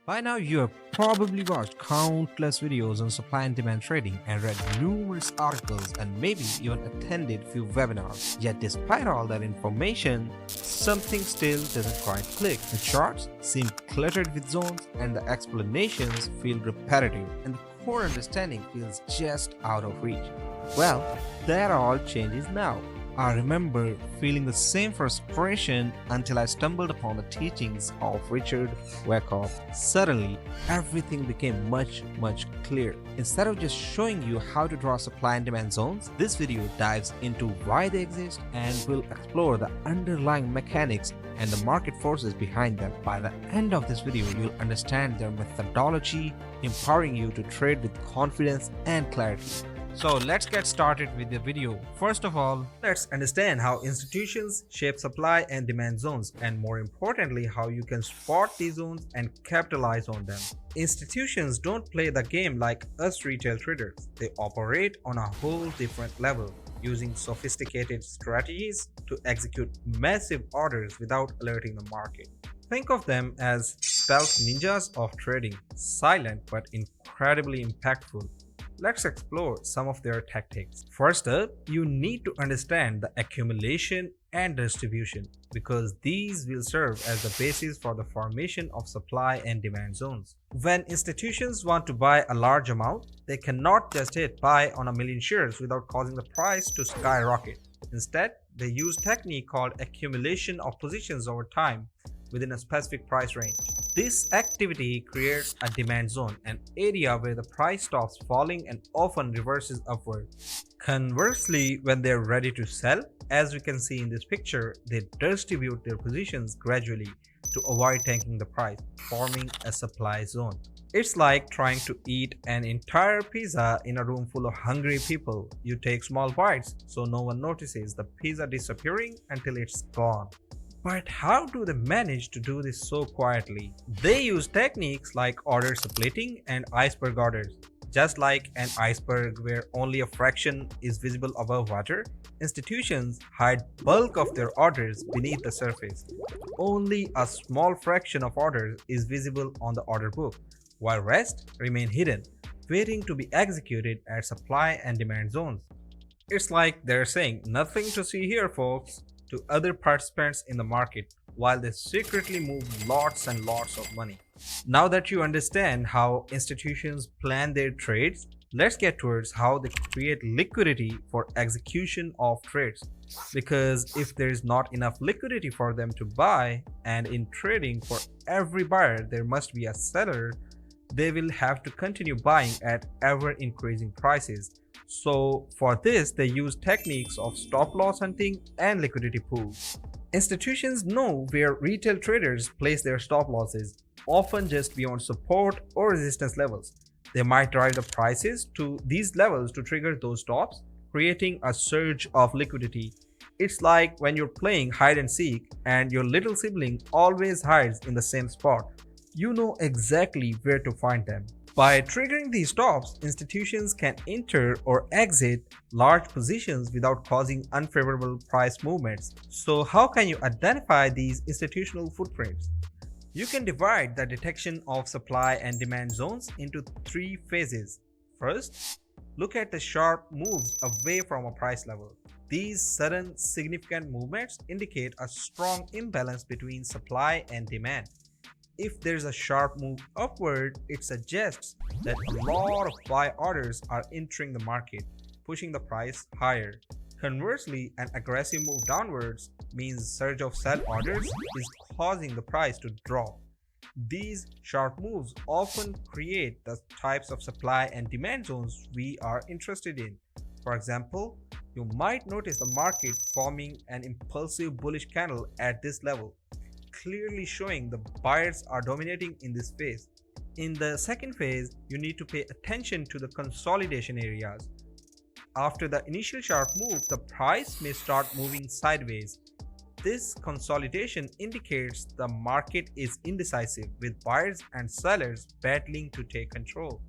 By now, you have probably watched countless videos on supply and demand trading and read numerous articles and maybe even attended few webinars. Yet, despite all that information, something still doesn't quite click. The charts seem cluttered with zones, and the explanations feel repetitive, and the core understanding feels just out of reach. Well, that all changes now. I remember feeling the same frustration until I stumbled upon the teachings of Richard Wov. Suddenly, everything became much clearer. Instead of just showing you how to draw supply and demand zones, this video dives into why they exist and will explore the underlying mechanics and the market forces behind them. By the end of this video, you'll understand their methodology, empowering you to trade with confidence and clarity. So let's get started with the video. First of all, let's understand how institutions shape supply and demand zones, and more importantly, how you can spot these zones and capitalize on them. Institutions don't play the game like us retail traders. They operate on a whole different level, using sophisticated strategies to execute massive orders without alerting the market. Think of them as stealth ninjas of trading, silent but incredibly impactful. Let's explore some of their tactics. First up, you need to understand the accumulation and distribution because these will serve as the basis for the formation of supply and demand zones. When institutions want to buy a large amount, they cannot just hit buy on a million shares without causing the price to skyrocket. Instead, they use a technique called accumulation of positions over time within a specific price range. This activity creates a demand zone, an area where the price stops falling and often reverses upward. Conversely, when they're ready to sell, as we can see in this picture, they distribute their positions gradually to avoid tanking the price, forming a supply zone. It's like trying to eat an entire pizza in a room full of hungry people. You take small bites so no one notices the pizza disappearing until it's gone. But how do they manage to do this so quietly? They use techniques like order splitting and iceberg orders. Just like an iceberg where only a fraction is visible above water, institutions hide bulk of their orders beneath the surface. Only a small fraction of orders is visible on the order book, while rest remain hidden, waiting to be executed at supply and demand zones. It's like they're saying, "Nothing to see here, folks," to other participants in the market while they secretly move lots and lots of money. Now that you understand how institutions plan their trades, let's get towards how they create liquidity for execution of trades. Because if there is not enough liquidity for them to buy, and in trading for every buyer there must be a seller, they will have to continue buying at ever increasing prices. So for this, they use techniques of stop loss hunting and liquidity pools. Institutions know where retail traders place their stop losses, often just beyond support or resistance levels. They might drive the prices to these levels to trigger those stops, creating a surge of liquidity. It's like when you're playing hide and seek and your little sibling always hides in the same spot. You know exactly where to find them. By triggering these stops, institutions can enter or exit large positions without causing unfavorable price movements. So, how can you identify these institutional footprints? You can divide the detection of supply and demand zones into three phases. First, look at the sharp moves away from a price level. These sudden, significant movements indicate a strong imbalance between supply and demand. If there's a sharp move upward, it suggests that a lot of buy orders are entering the market, pushing the price higher. Conversely, an aggressive move downwards means a surge of sell orders is causing the price to drop. These sharp moves often create the types of supply and demand zones we are interested in. For example, you might notice the market forming an impulsive bullish candle at this level, clearly showing the buyers are dominating in this phase. In the second phase, you need to pay attention to the consolidation areas. After the initial sharp move, the price may start moving sideways. This consolidation indicates the market is indecisive, with buyers and sellers battling to take control.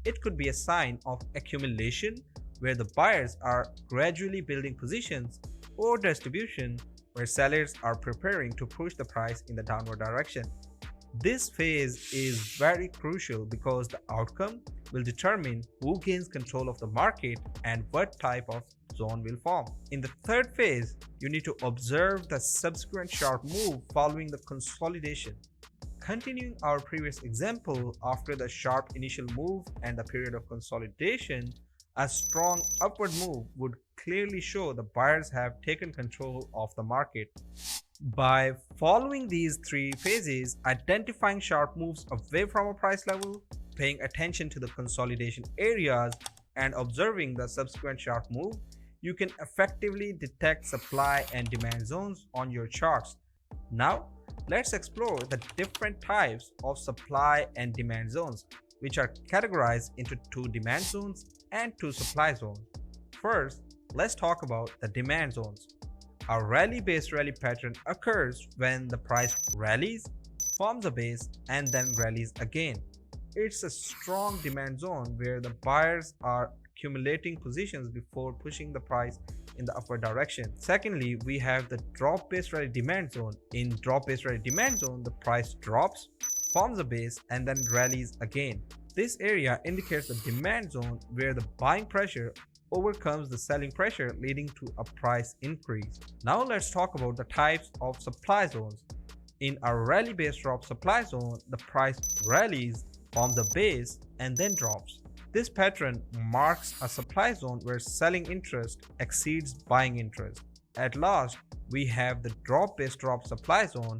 It could be a sign of accumulation, where the buyers are gradually building positions, or distribution, where sellers are preparing to push the price in the downward direction. This phase is very crucial because the outcome will determine who gains control of the market and what type of zone will form. In the third phase, you need to observe the subsequent sharp move following the consolidation. Continuing our previous example, after the sharp initial move and the period of consolidation, a strong upward move would clearly show the buyers have taken control of the market. By following these three phases, identifying sharp moves away from a price level, paying attention to the consolidation areas, and observing the subsequent sharp move, you can effectively detect supply and demand zones on your charts. Now, let's explore the different types of supply and demand zones, which are categorized into two demand zones and two supply zones. First, let's talk about the demand zones. A rally-based rally pattern occurs when the price rallies, forms a base, and then rallies again. It's a strong demand zone where the buyers are accumulating positions before pushing the price in the upward direction. Secondly, we have the drop-based rally demand zone. In drop-based rally demand zone, the price drops, forms a base, and then rallies again. This area indicates the demand zone where the buying pressure overcomes the selling pressure, leading to a price increase. Now let's talk about the types of supply zones. In a rally-based drop supply zone, the price rallies, forms a base, and then drops. This pattern marks a supply zone where selling interest exceeds buying interest. At last, we have the drop-based drop supply zone.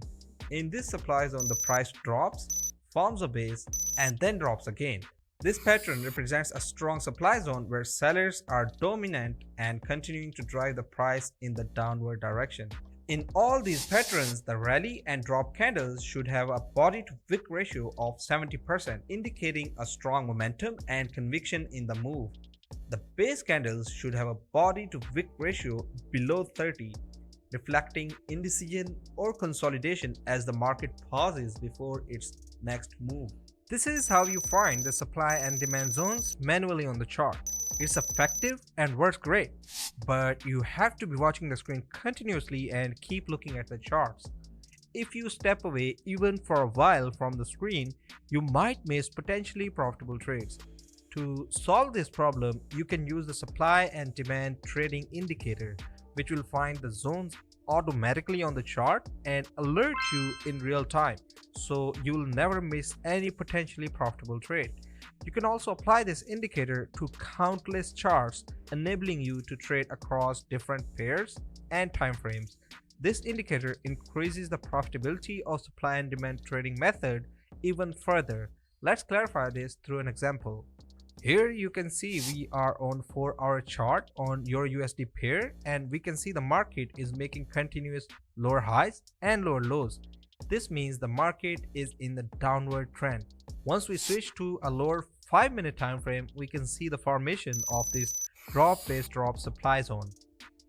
In this supply zone, the price drops, forms a base, and then drops again. This pattern represents a strong supply zone where sellers are dominant and continuing to drive the price in the downward direction. In all these patterns, the rally and drop candles should have a body to wick ratio of 70%, indicating a strong momentum and conviction in the move. The base candles should have a body to wick ratio below 30, reflecting indecision or consolidation as the market pauses before its next move. This is how you find the supply and demand zones manually on the chart. It's effective and works great, but you have to be watching the screen continuously and keep looking at the charts. If you step away even for a while from the screen, you might miss potentially profitable trades. To solve this problem, you can use the supply and demand trading indicator, which will find the zones automatically on the chart and alert you in real time, so you'll never miss any potentially profitable trade. You can also apply this indicator to countless charts, enabling you to trade across different pairs and time frames. This indicator increases the profitability of supply and demand trading method even further. Let's clarify this through an example. Here you can see we are on 4-hour chart on your USD pair, and we can see the market is making continuous lower highs and lower lows. This means the market is in the downward trend. Once we switch to a lower 5-minute time frame, we can see the formation of this drop-based drop supply zone.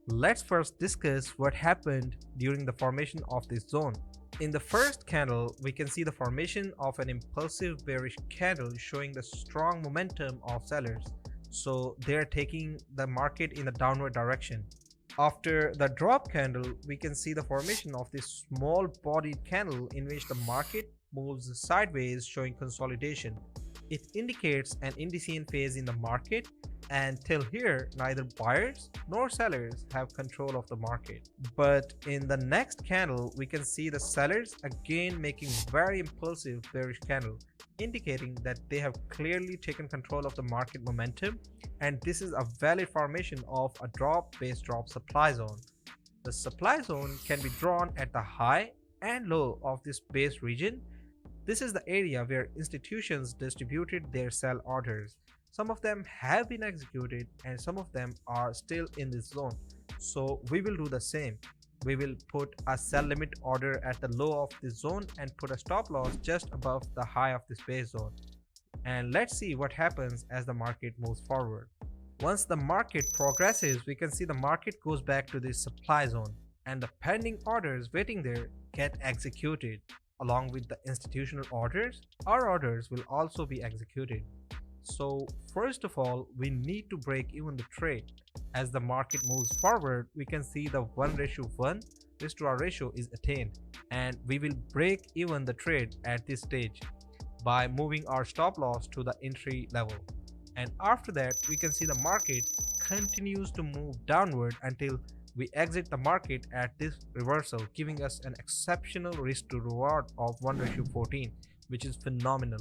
Let's first discuss what happened during the formation of this zone. In the first candle, we can see the formation of an impulsive bearish candle showing the strong momentum of sellers. So they're taking the market in the downward direction. After the drop candle, we can see the formation of this small bodied candle in which the market moves sideways, showing consolidation. It indicates an indecision phase in the market, and till here neither buyers nor sellers have control of the market. But in the next candle, we can see the sellers again making very impulsive bearish candle, indicating that they have clearly taken control of the market momentum, and this is a valid formation of a drop-based drop supply zone. The supply zone can be drawn at the high and low of this base region. This is the area where institutions distributed their sell orders. Some of them have been executed and some of them are still in this zone. So we will do the same. We will put a sell limit order at the low of this zone and put a stop loss just above the high of this base zone. And let's see what happens as the market moves forward. Once the market progresses, we can see the market goes back to this supply zone and the pending orders waiting there get executed. Along with the institutional orders, our orders will also be executed. So first of all, we need to break even the trade. As the market moves forward, we can see the 1:1 risk to reward ratio is attained, and we will break even the trade at this stage by moving our stop loss to the entry level. And after that, we can see the market continues to move downward until we exit the market at this reversal, giving us an exceptional risk to reward of 1 ratio 14, which is phenomenal.